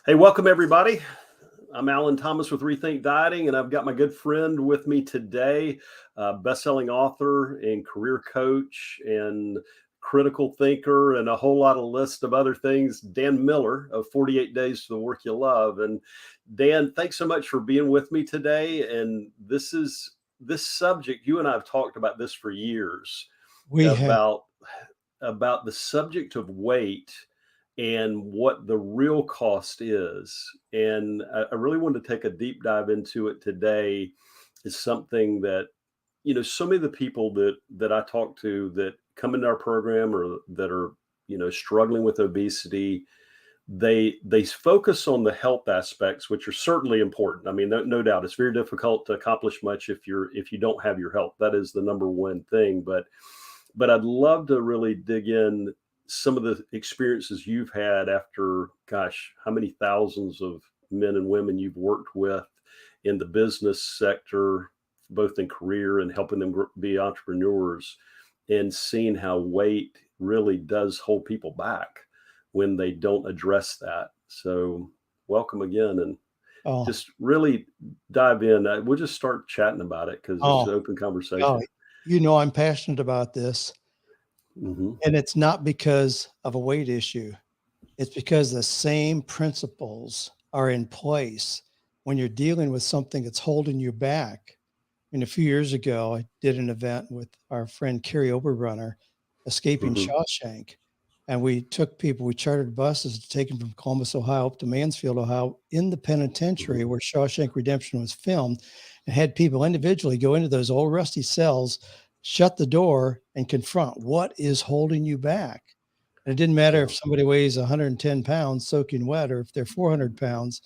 Hey, welcome everybody. I'm Alan Thomas with Rethink Dieting, and I've got my good friend with me today, best-selling author and career coach and critical thinker and a whole lot of list of other things, Dan Miller of 48 Days to the Work You Love. And Dan, thanks so much for being with me today. And this subject, you and I have talked about this for years, We have. about the subject of weight and what the real cost is. And I really wanted to take a deep dive into it today. Is something that, so many of the people that I talk to that come into our program or that are, struggling with obesity, they focus on the health aspects, which are certainly important. I mean, no doubt it's very difficult to accomplish much if you don't have your health. That is the number one thing. But I'd love to really dig in some of the experiences you've had after, gosh, how many thousands of men and women you've worked with in the business sector, both in career and helping them be entrepreneurs, and seeing how weight really does hold people back when they don't address that. So welcome again, and Oh, just really dive in. We'll just start chatting about it because it's oh, an open oh, conversation. I'm passionate about this, Hmm. and it's not because of a weight issue. It's because the same principles are in place when you're dealing with something that's holding you back. A few years ago, I did an event with our friend Carrie Oberbrunner, Escaping Hmm. Shawshank. And we chartered buses to take them from Columbus, Ohio up to Mansfield, Ohio, in the Hmm. penitentiary where Shawshank Redemption was filmed, and had people individually go into those old rusty cells, shut the door, and confront what is holding you back. And it didn't matter if Yeah. somebody weighs 110 pounds soaking wet or if they're 400 pounds,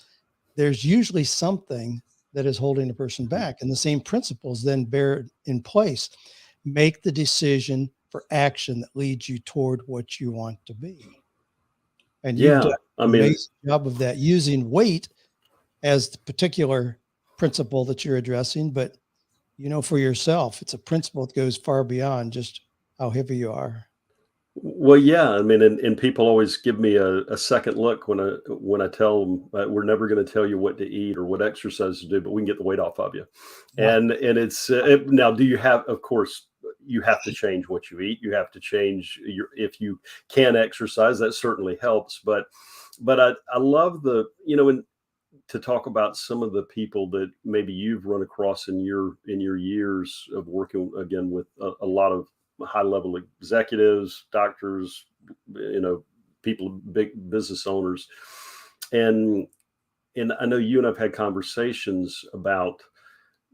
there's usually something that is holding a person Mhm. back. And the same principles then bear in place. Make the decision for action that leads you toward what you want to be. And you've done Yeah. I an mean, amazing job of that using weight as the particular principle that you're addressing. But for yourself, it's a principle that goes far beyond just how heavy you are. well, yeah. I mean, and people always give me a second look when I tell them we're never going to tell you what to eat or what exercise to do, but we can get the weight off of you. Yeah. And it's now. Do you have? Of course, you have to change what you eat. You have to change your. If you can exercise, that certainly helps. But I love and to talk about some of the people that maybe you've run across in your years of working again with a lot of high level executives, doctors, you know, people, big business owners, and I know you and I've had conversations about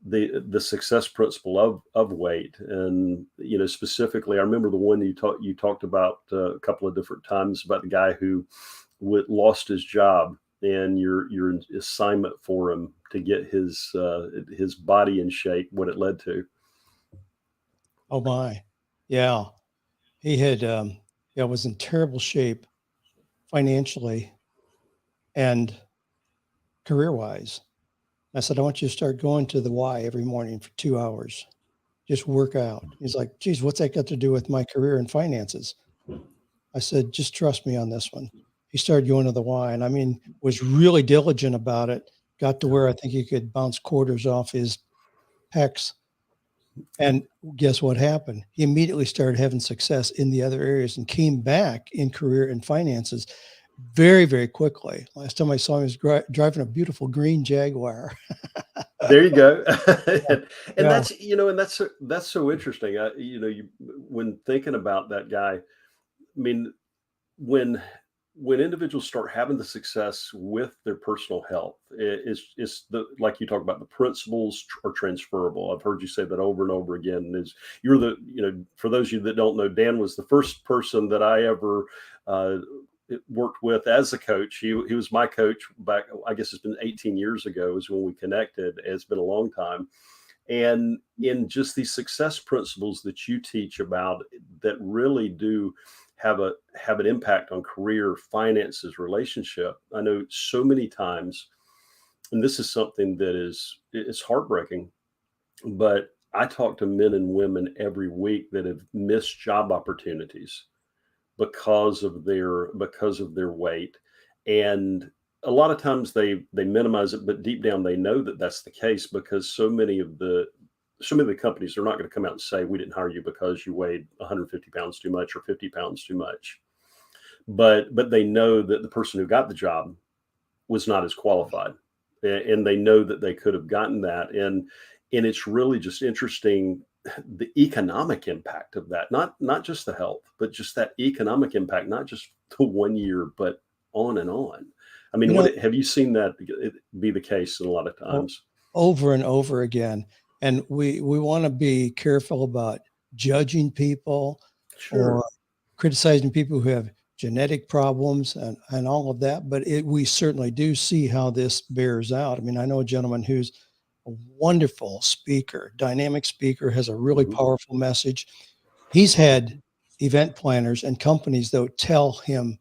the success principle of weight, and specifically, I remember the one you talked about a couple of different times about the guy who lost his job, and your assignment for him to get his body in shape, what it led to. Oh my. Yeah. He had was in terrible shape financially and career wise. I said, I want you to start going to the Y every morning for 2 hours. Just work out. He's like, geez, what's that got to do with my career and finances? I said, just trust me on this one. He started going to the Y, and was really diligent about it. Got to where I think he could bounce quarters off his pecs. And guess what happened? He immediately started having success in the other areas and came back in career and finances very, very quickly. Last time I saw him, he was driving a beautiful green Jaguar. There you go. And Yeah. that's so interesting. When thinking about that guy, I mean, when individuals start having the success with their personal health, it's the, like you talk about, the principles are transferable. I've heard you say that over and over again. Is you're the for those of you that don't know, Dan was the first person that I ever uh, worked with as a coach. He was my coach back, I guess it's been 18 years ago is when we connected. It's been a long time. And in just these success principles that you teach about that really do have an impact on career, finances, relationship. I know so many times, and this is something that it's heartbreaking, but I talk to men and women every week that have missed job opportunities because of their weight. And a lot of times they minimize it, but deep down they know that that's the case because so many of the companies are not going to come out and say we didn't hire you because you weighed 150 pounds too much or 50 pounds too much. But they know that the person who got the job was not as qualified, and they know that they could have gotten that. And it's really just interesting the economic impact of that, not just the health, but just that economic impact, not just the 1 year, but on and on. I You mean, know, what have you seen that be the case in a lot of o- times? over and over again. And we want to be careful about judging people or Sure. criticizing people who have genetic problems and all of that. But we certainly do see how this bears out. I mean, I know a gentleman who's a wonderful speaker, dynamic speaker, has a really Hmm. powerful message. He's had event planners and companies, though, tell him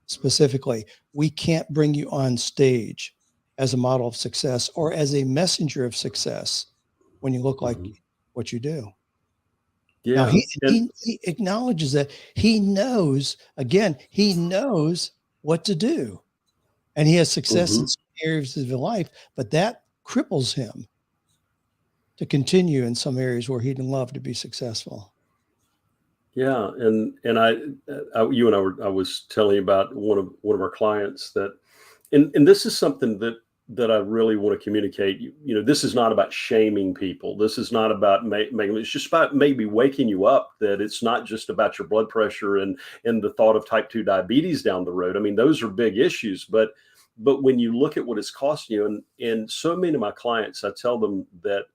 specifically, we can't bring you on stage as a model of success or as a messenger of success when you look like Hmm. what you do. Now Yeah. he acknowledges that he knows, again, he knows what to do and he has success in Hmm. some areas of his life, but that cripples him to continue in some areas where he'd love to be successful. Yeah, and you and I was telling you about one of our clients that, and this is something that I really want to communicate. This is not about shaming people. This is not about making. It's just about maybe waking you up that it's not just about your blood pressure and the thought of type 2 diabetes down the road. I mean, those are big issues, but when you look at what it's costing you, and so many of my clients, I tell them that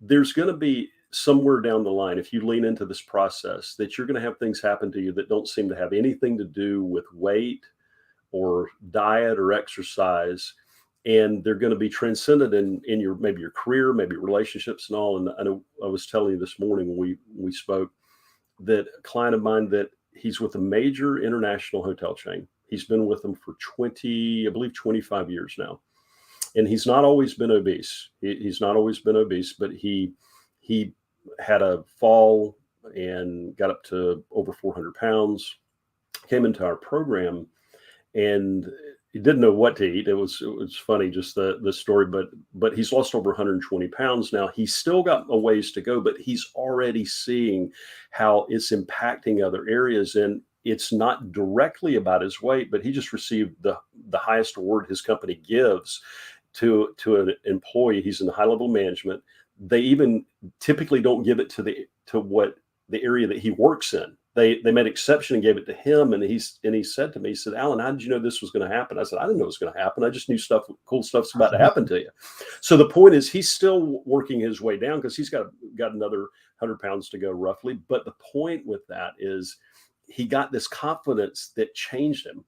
there's going to be somewhere down the line, if you lean into this process, that you're going to have things happen to you that don't seem to have anything to do with weight or diet or exercise, and they're going to be transcended in your maybe your career, maybe relationships and all. And I know I was telling you this morning when we spoke that a client of mine, that he's with a major international hotel chain. He's been with them for 20, I believe 25 years now, and he's not always been obese. He's not always been obese, but he had a fall and got up to over 400 pounds. Came into our program, and he didn't know what to eat. It was funny, just the story, but he's lost over 120 pounds now. He's still got a ways to go, but he's already seeing how it's impacting other areas. And it's not directly about his weight, but he just received the highest award his company gives to an employee. He's in high level management. They even typically don't give it to what the area that he works in. They made exception and gave it to him, and he said to me, he said, "Alan, how did you know this was going to happen?" I said, "I didn't know it was going to happen. I just knew cool stuff's about to happen to you." So the point is, he's still working his way down because he's got another 100 pounds to go roughly. But the point with that is, he got this confidence that changed him.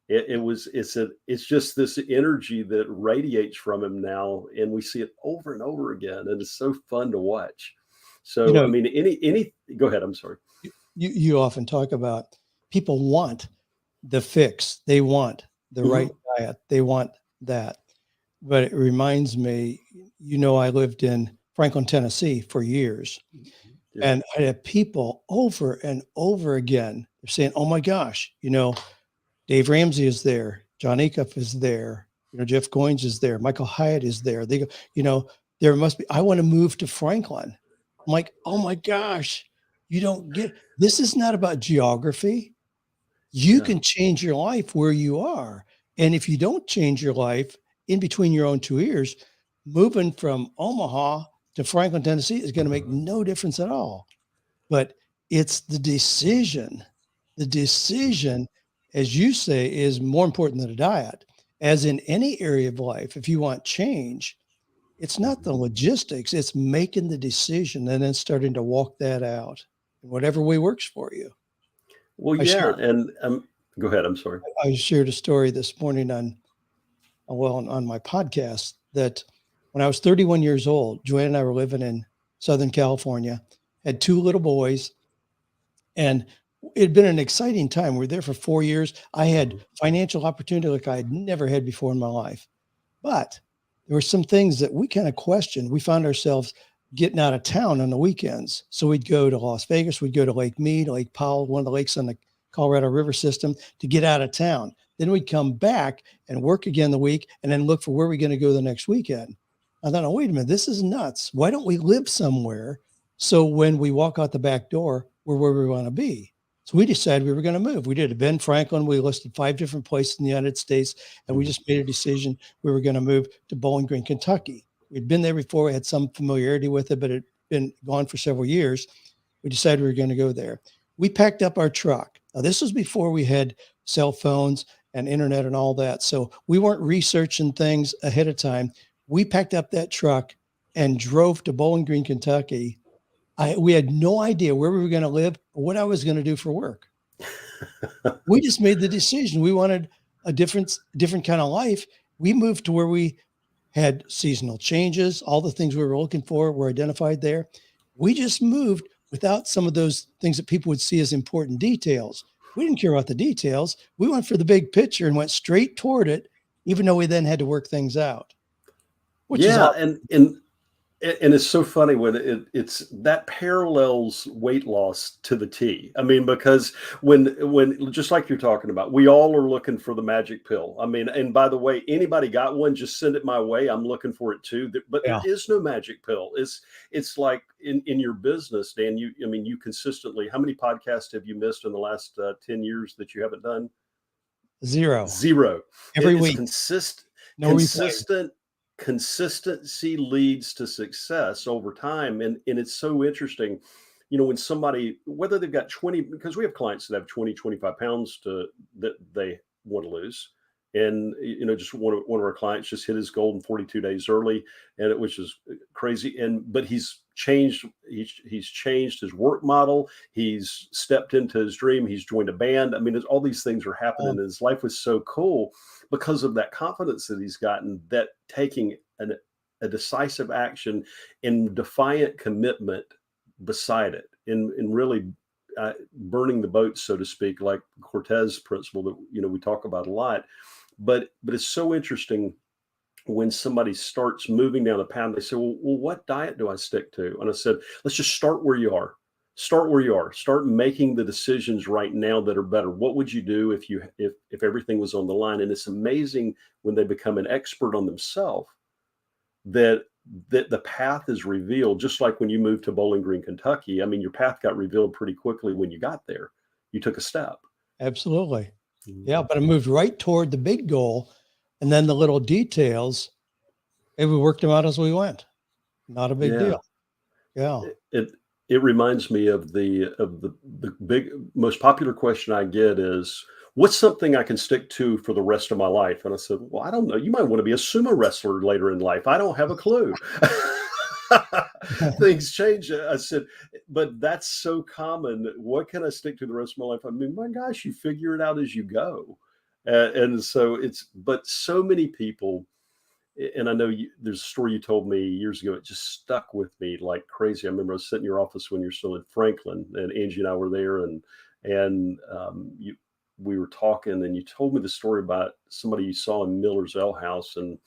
It's just this energy that radiates from him now, and we see it over and over again, and it's so fun to watch. You So I know, mean, any go ahead. I'm sorry. you often talk about people want the fix. They want the right Hmm. diet. They want that. But it reminds me, I lived in Franklin, Tennessee for years. Yeah. And I had people over and over again saying, oh my gosh, Dave Ramsey is there. John Acuff is there. Jeff Goins is there. Michael Hyatt is there. They go, there must be, I want to move to Franklin. I'm like, oh my gosh, you don't get, this is not about geography. You Yeah. can change your life where you are. And if you don't change your life in between your own two ears, moving from Omaha to Franklin, Tennessee is going to make no difference at all. But it's the decision. The decision, as you say, is more important than a diet. As in any area of life, if you want change, it's not the Mhm. logistics, it's making the decision and then starting to walk that out in whatever way works for you. Well, I yeah, shared and go ahead. I'm sorry. I shared a story this morning on my podcast that when I was 31 years old, Joanne and I were living in Southern California, had two little boys, and it had been an exciting time. We were there for 4 years. I had Mhm. financial opportunity like I had never had before in my life. But there were some things that we kind of questioned. We found ourselves getting out of town on the weekends. So we'd go to Las Vegas, we'd go to Lake Mead, Lake Powell, one of the lakes on the Colorado River system to get out of town. Then we'd come back and work again the week and then look for where we're going to go the next weekend. I thought, oh, wait a minute, this is nuts. Why don't we live somewhere so when we walk out the back door, we're where we want to be? So we decided we were going to move. We did a Ben Franklin. We listed 5 different places in the United States, and we just made a decision we were going to move to Bowling Green, Kentucky. We'd been there before. We had some familiarity with it, but it had been gone for several years. We decided we were going to go there. We packed up our truck. Now, this was before we had cell phones and internet and all that. So we weren't researching things ahead of time. We packed up that truck and drove to Bowling Green, Kentucky. We had no idea where we were going to live or what I was going to do for work. We just made the decision. We wanted a different kind of life. We moved to where we had seasonal changes. All the things we were looking for were identified there. We just moved without some of those things that people would see as important details. We didn't care about the details. We went for the big picture and went straight toward it, even though we then had to work things out, which is Yeah, all. and it's so funny when it's that parallels weight loss to the T. I mean, because when just like you're talking about, we all are looking for the magic pill. I mean, and by the way, anybody got one, just send it my way. I'm looking for it too. But there Yeah, is no magic pill. It's like in your business, Dan. I mean, you consistently. How many podcasts have you missed in the last 10 years that you haven't done? zero Zero. every It's week, no replay. consistent. Consistency leads to success over time, and it's so interesting. When somebody, whether they've got 20, because we have clients that have 20, 25 pounds that they want to lose. And just one of our clients just hit his goal in 42 days early, and which is crazy. But he's changed his work model. He's stepped into his dream. He's joined a band. I mean, all these things are happening. Um, His life was so cool because of that confidence that he's gotten, that taking a decisive action and defiant commitment beside it, and really burning the boat, so to speak, like Cortez principle that we talk about a lot. But it's so interesting when somebody starts moving down a path. They say, well, what diet do I stick to? And I said, let's just start where you are. Start where you are. Start making the decisions right now that are better. What would you do if everything was on the line? And it's amazing when they become an expert on themselves that the path is revealed. Just like when you moved to Bowling Green, Kentucky. I mean, your path got revealed pretty quickly when you got there. You took a step. Absolutely. Yeah, but I moved right toward the big goal, and then the little details, and we worked them out as we went. Not a big Yeah. deal. Yeah. It reminds me of the big most popular question I get is, what's something I can stick to for the rest of my life? And I said, well, I don't know. You might want to be a sumo wrestler later in life. I don't have a clue. Things change. I said, but that's so common. What can I stick to the rest of my life? I mean, my gosh, you figure it out as you go. And so but so many people, and I know there's a story you told me years ago. It just stuck with me like crazy. I remember I was sitting in your office when you're still in Franklin, and Angie and I were there, and we were talking, and you told me the story about somebody you saw in Miller's Ale House, and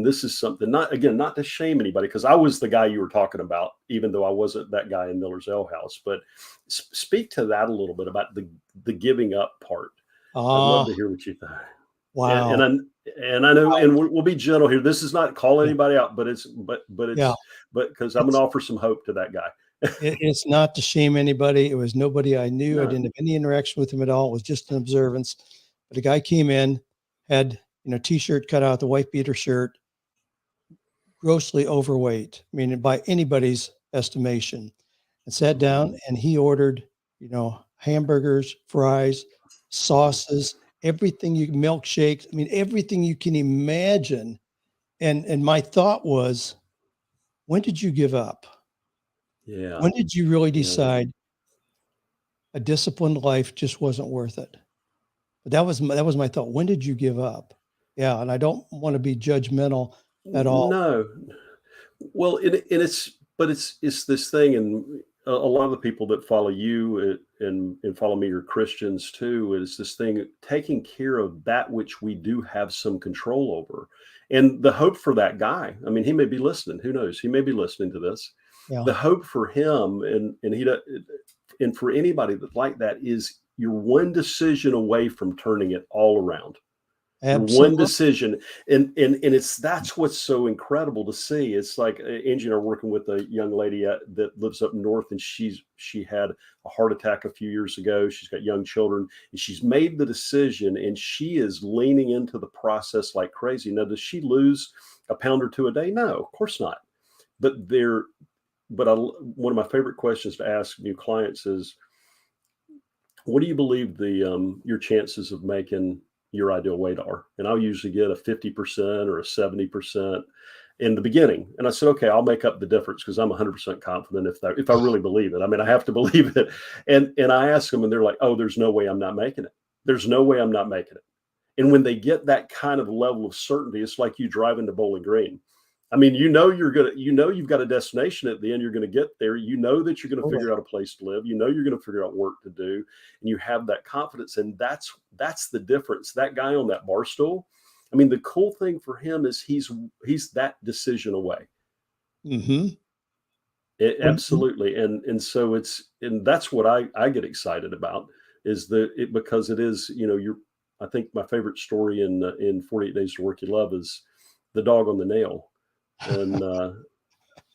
this is something, not to shame anybody, because I was the guy you were talking about, even though I wasn't that guy in Miller's Ale House. But speak to that a little bit about the giving up part. I'd love Ah, to hear what you think. And wow. and I know, and we'll be gentle here. This is not calling Yeah. anybody out, but Yeah. because I'm going to It's offer some hope to that guy. it's not to shame anybody. It was nobody I knew. I No, didn't have any interaction with him at all. It was just an observance. But a guy came in, had, t-shirt cut out, the wife beater shirt, grossly overweight, I mean, by anybody's estimation, and sat down and he ordered, hamburgers, fries, sauces, everything milkshakes. I mean, everything you can imagine. And my thought was, when did you give up? yeah, When did you really yeah. decide a disciplined life just wasn't worth it? But that was my thought. When did you give up? Yeah, and I don't want to be judgmental at all. No, well, it's this thing, and a lot of the people that follow you, and follow me are Christians too. Is this thing taking care of that which we do have some control over, and the hope for that guy. I mean, he may be listening. Who knows? He may be listening to this. Yeah, The hope for him, and for anybody that like that, is you're one decision away from turning it all around. One Absolutely. decision, and that's what's so incredible to see. It's like Angie and I are working with a young lady that lives up north, and she had a heart attack a few years ago. She's got young children, and she's made the decision, and she is leaning into the process like crazy. Now, does she lose a pound or two a day? No, of course not. But one of my favorite questions to ask new clients is, what do you believe the your chances of making your ideal weight are? And I'll usually get a 50% or a 70% in the beginning. And I said, okay, I'll make up the difference because I'm 100% confident if I really believe it. I mean, I have to believe it. And I ask them, and they're like, oh, there's no way I'm not making it. There's no way I'm not making it. And when they get that kind of level of certainty, it's like you driving to Bowling Green. I mean, you've got a destination at the end. You're gonna get there. You know that you're gonna figure out a place to live. You know you're gonna figure out work to do, and you have that confidence. And that's the difference. That guy on that bar stool. I mean, the cool thing for him is he's that decision away. Mm-hmm. Absolutely. And so that's what I get excited about is because it is, you're I think my favorite story in 48 Days to Work You Love is the dog on the nail. And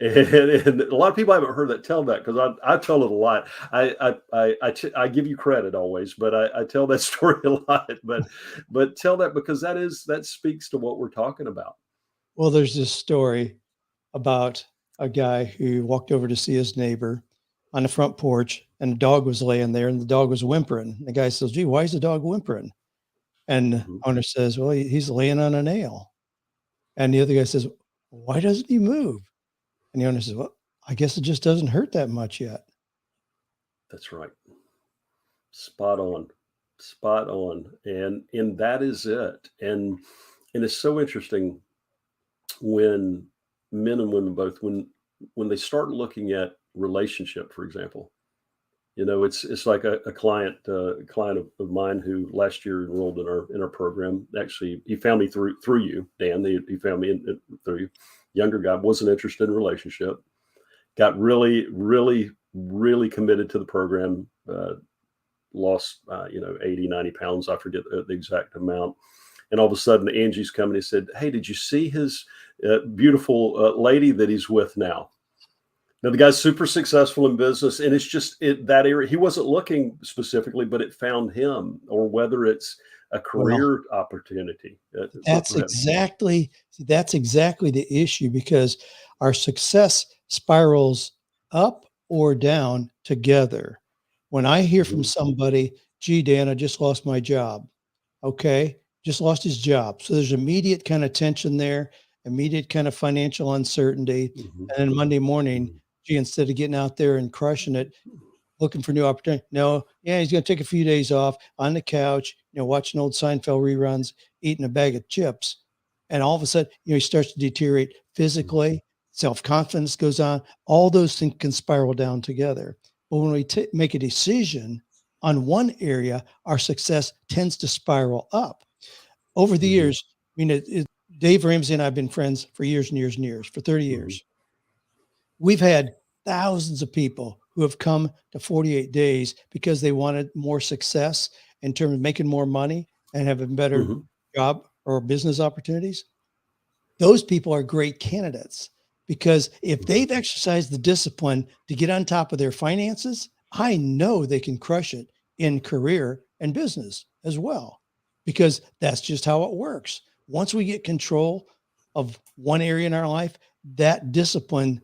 and a lot of people haven't heard that tell that because I tell it a lot. I give you credit always, but I tell that story a lot. But tell that because that speaks to what we're talking about. Well, there's this story about a guy who walked over to see his neighbor on the front porch, and the dog was laying there, and the dog was whimpering. The guy says, "Gee, why is the dog whimpering?" And the Mhm, owner says, "Well, he's laying on a nail." And the other guy says, "Why doesn't he move?" And the owner says, "Well, I guess it just doesn't hurt that much yet." that's right. Spot on. Spot on. And that is it. And it's so interesting when men and women both when they start looking at relationship, for example. It's like a client of mine who last year enrolled in our program. Actually, he found me through you, Dan. He found me through you. Younger guy, wasn't interested in relationship. Got really, really, really committed to the program. Lost 80, 90 pounds. I forget the exact amount. And all of a sudden, Angie's coming and said, "Hey, did you see his beautiful lady that he's with now?" Now the guy's super successful in business, and it's just that area. He wasn't looking specifically, but it found him. Or whether it's a Well, career opportunity. that's Go ahead. exactly that's exactly the issue because our success spirals up or down together. When I hear from Mhm, somebody, "Gee, Dan, I just lost my job." Okay, just lost his job. So there's immediate kind of tension there, immediate kind of financial uncertainty. mhm, And then Monday morning, mhm, gee, instead of getting out there and crushing it, looking for new opportunity. No, yeah, he's going to take a few days off on the couch, watching old Seinfeld reruns, eating a bag of chips. And all of a sudden, he starts to deteriorate mhm, physically, self confidence goes on. All those things can spiral down together. But when we make a decision on one area, our success tends to spiral up. Over the mhm, years, Dave Ramsey and I have been friends for years and years and years, for 30 mhm, years. We've had thousands of people who have come to 48 days because they wanted more success in terms of making more money and having better mhm, job or business opportunities. Those people are great candidates because if mhm, they've exercised the discipline to get on top of their finances, I know they can crush it in career and business as well, because that's just how it works. Once we get control of one area in our life, that discipline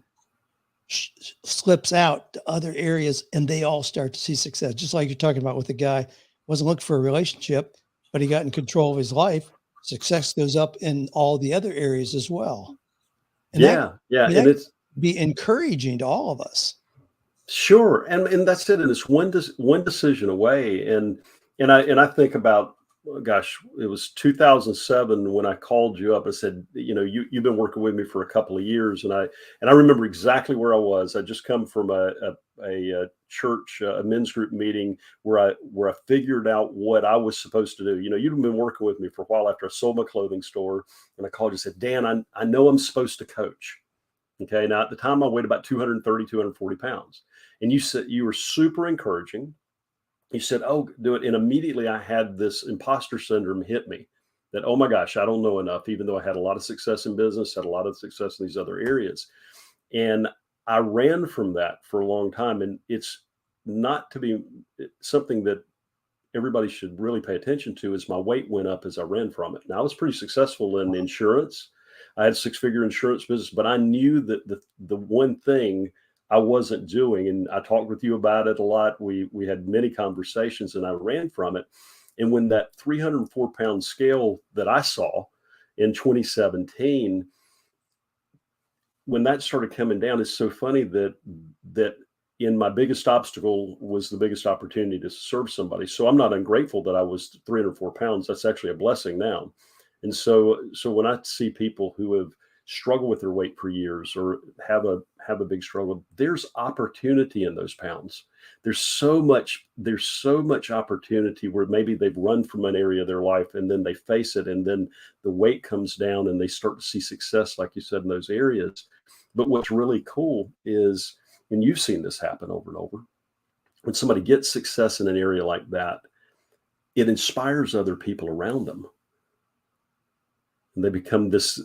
slips out to other areas and they all start to see success. Just like you're talking about with the guy wasn't looking for a relationship, but he got in control of his life. Success goes up in all the other areas as well. And yeah, yeah, and that it's be encouraging to all of us. sure, and that's it, and it's one decision away. And I think about, oh gosh, it was 2007 when I called you up. I said, you've been working with me for a couple of years, and I remember exactly where I was. I just come from a church, a men's group meeting where I figured out what I was supposed to do. You'd been working with me for a while after I sold my clothing store, and I called you and said, Dan, I know I'm supposed to coach. Okay. Now, at the time, I weighed about 230, 240 pounds. And you said you were super encouraging. You said, "Oh, do it." And immediately I had this imposter syndrome hit me. that, oh my gosh, I don't know enough, even though I had a lot of success in business, had a lot of success in these other areas. And I ran from that for a long time. And it's not to be something that everybody should really pay attention to is my weight went up as I ran from it. Now I was pretty successful in insurance. I had a six-figure insurance business, but I knew that the one thing I wasn't doing, and I talked with you about it a lot. We had many conversations, and I ran from it. And when that 304-pound scale that I saw in 2017, when that started coming down, it's so funny that in my biggest obstacle was the biggest opportunity to serve somebody. So I'm not ungrateful that I was 304 pounds. That's actually a blessing now. And so when I see people who have struggled with their weight for years or have a big struggle, there's opportunity in those pounds. There's so much opportunity where maybe they've run from an area of their life and then they face it, and then the weight comes down and they start to see success, like you said, in those areas. But what's really cool is, and you've seen this happen over and over, when somebody gets success in an area like that, it inspires other people around them. And they become this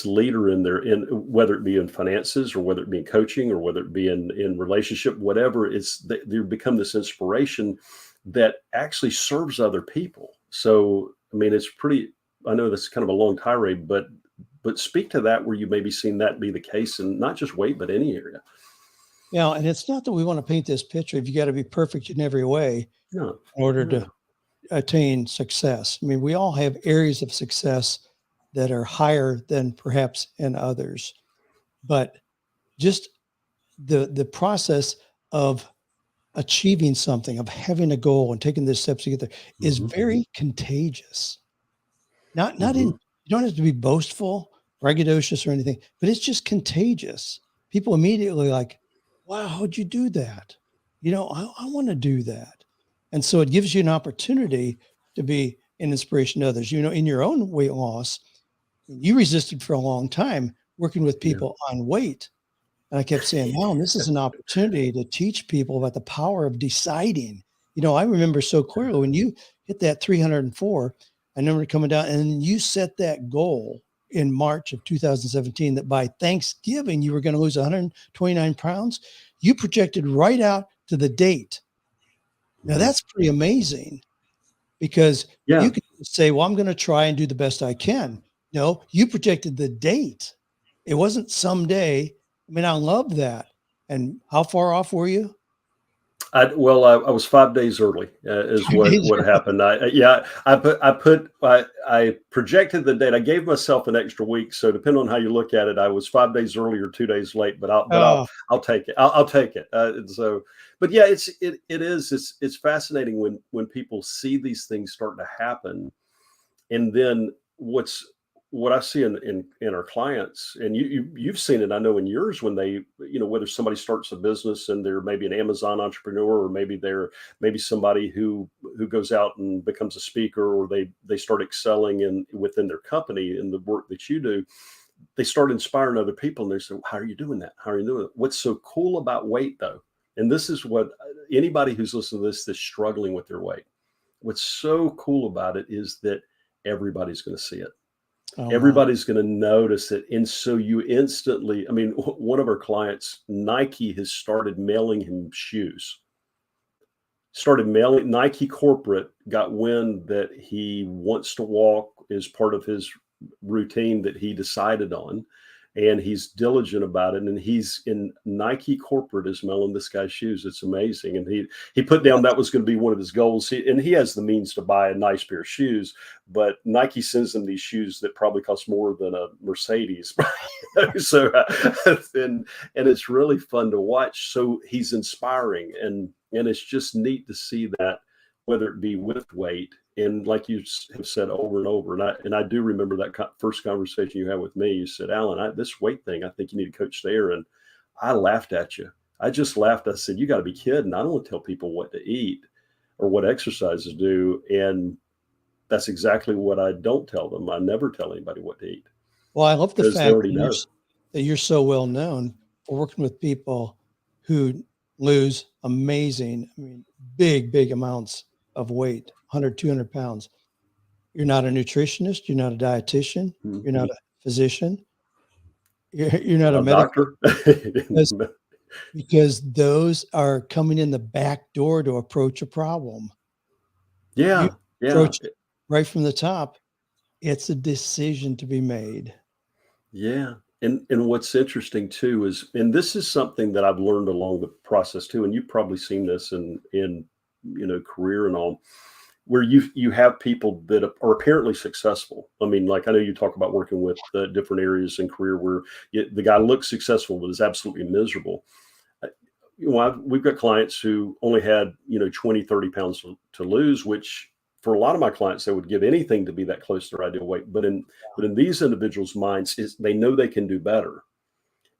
leader in whether it be in finances or whether it be in coaching or whether it be in relationship, whatever, they become this inspiration that actually serves other people. So I mean, it's pretty, I know that's kind of a long tirade, but speak to that where you maybe seen that be the case in not just weight, but any area. Yeah. And it's not that we want to paint this picture of you got to be perfect in every way No, in order no. to attain success. I mean, we all have areas of success that are higher than perhaps in others, but just the process of achieving something, of having a goal and taking the steps to get there is Mhm, very contagious. Not in, mhm. you don't have to be boastful, braggadocious or anything, but it's just contagious. People immediately like, wow, how'd you do that? I want to do that. And so it gives you an opportunity to be an inspiration to others. In your own weight loss, you resisted for a long time working with Yeah, people on weight. And I kept saying, wow, this is an opportunity to teach people about the power of deciding. I remember so clearly when you hit that 304, I remember coming down and you set that goal in March of 2017 that by Thanksgiving, you were going to lose 129 pounds. You projected right out to the date. Now, mhm. that's pretty amazing because you Yeah. could say, well, I'm going to try and do the best I can. No, you projected the date. It wasn't someday. I mean, I love that. And how far off were you? I was 5 days early, is 5 days. what happened. Yeah, I projected the date. I gave myself an extra week, so depending on how you look at it, I was 5 days early or 2 days late. But Oh, I'll take it. I'll take it. And so, but yeah, it's fascinating when people see these things start to happen. And then what I see in our clients, and you've seen it, I know in yours, when they, whether somebody starts a business and they're maybe an Amazon entrepreneur, or maybe somebody who goes out and becomes a speaker, or they start excelling within their company in the work that you do, they start inspiring other people, and they say, how are you doing that? How are you doing it? What's so cool about weight, though? And this is what anybody who's listening to this that's struggling with their weight, what's so cool about it is that everybody's going to see it. oh my. Everybody's going to notice it. And so you instantly, I mean, one of our clients, Nike, has started mailing him shoes. Nike corporate got wind that he wants to walk as part of his routine that he decided on, and he's diligent about it. And he's in Nike corporate is mailing this guy's shoes. It's amazing. And he put down that was going to be one of his goals. And he has the means to buy a nice pair of shoes, but Nike sends him these shoes that probably cost more than a Mercedes. So and it's really fun to watch. So he's inspiring, and it's just neat to see that, whether it be with weight, and like you have said over and over, and I do remember that first conversation you had with me. You said, Alan, this weight thing, I think you need a coach there. And I laughed at you. I just laughed. I said, you got to be kidding. I don't want to tell people what to eat or what exercises do. And that's exactly what I don't tell them. I never tell anybody what to eat Well, I love the because they fact already know. that you're so well known for working with people who lose amazing, I mean, big amounts of weight, 100, 200 pounds. You're not a nutritionist. You're not a dietitian. You're not Mhm. a physician. You're not a A medical, doctor. because those are coming in the back door to approach a problem. You Yeah, yeah. approach it right from the top. It's a decision to be made. Yeah. And what's interesting too is, and this is something that I've learned along the process too, and you've probably seen this in career and all, where you have people that are apparently successful. I mean, like I know you talk about working with different areas in career where the guy looks successful but is absolutely miserable. Uh, we've got clients who only had 20, 30 pounds to lose, which for a lot of my clients they would give anything to be that close to their ideal weight. But in these individuals' minds, is they know they can do better,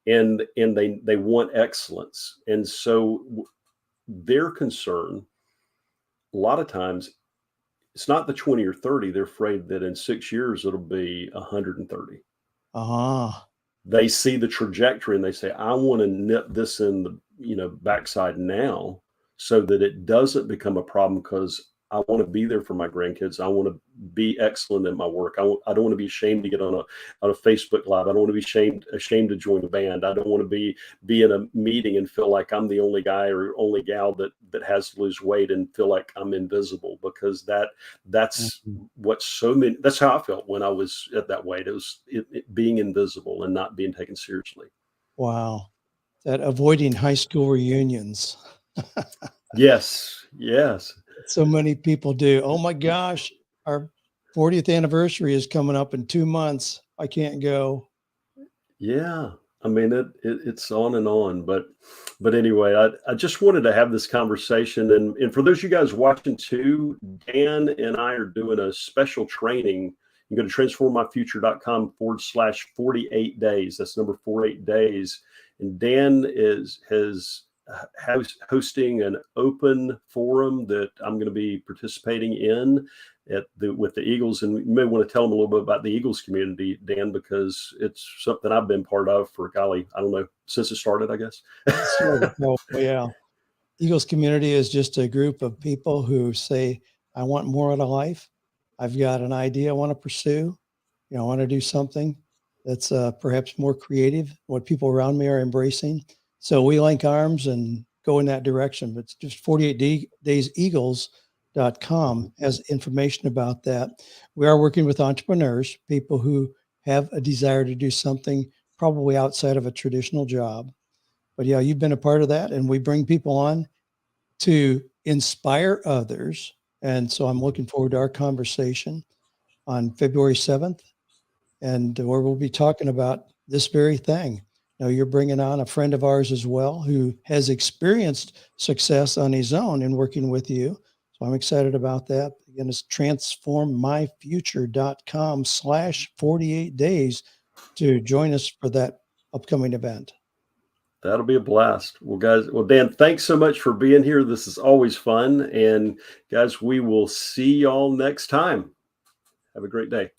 and they want excellence, and so their concern a lot of times it's not the 20 or 30. They're afraid that in 6 years it'll be 130. Ah, They see the trajectory and they say, I want to nip this in the backside now so that it doesn't become a problem, because I want to be there for my grandkids. I want to be excellent in my work. I don't want to be ashamed to get on a Facebook live. I don't want to be ashamed to join a band. I don't want to be in a meeting and feel like I'm the only guy or only gal that has to lose weight and feel like I'm invisible, because that's mhm. what so many, that's how I felt when I was at that weight. It was it being invisible and not being taken seriously. Wow. That avoiding high school reunions. Yes, yes. So many people do. Oh my gosh, our 40th anniversary is coming up in 2 months. I can't go. Yeah. I mean, it's on and on, but anyway, I just wanted to have this conversation, and for those of you guys watching too, Dan and I are doing a special training. You can go to transformmyfuture.com/48 days. That's number 48 days. And Dan has hosting an open forum that I'm going to be participating in with the Eagles, and you may want to tell them a little bit about the Eagles community, Dan, because it's something I've been part of for golly, I don't know, since it started, I guess. Sort of. Oh, yeah. Eagles community is just a group of people who say, I want more out of life. I've got an idea I want to pursue. I want to do something that's perhaps more creative, what people around me are embracing. So we link arms and go in that direction. But it's just 48dayseagles.com has information about that. We are working with entrepreneurs, people who have a desire to do something probably outside of a traditional job. But yeah, you've been a part of that, and we bring people on to inspire others. And so I'm looking forward to our conversation on February 7th, and where we'll be talking about this very thing. Now, you're bringing on a friend of ours as well who has experienced success on his own in working with you. So I'm excited about that. Again, it's transformmyfuture.com/48 days to join us for that upcoming event. That'll be a blast. Well, guys, well, Dan, thanks so much for being here. This is always fun. And guys, we will see y'all next time. Have a great day.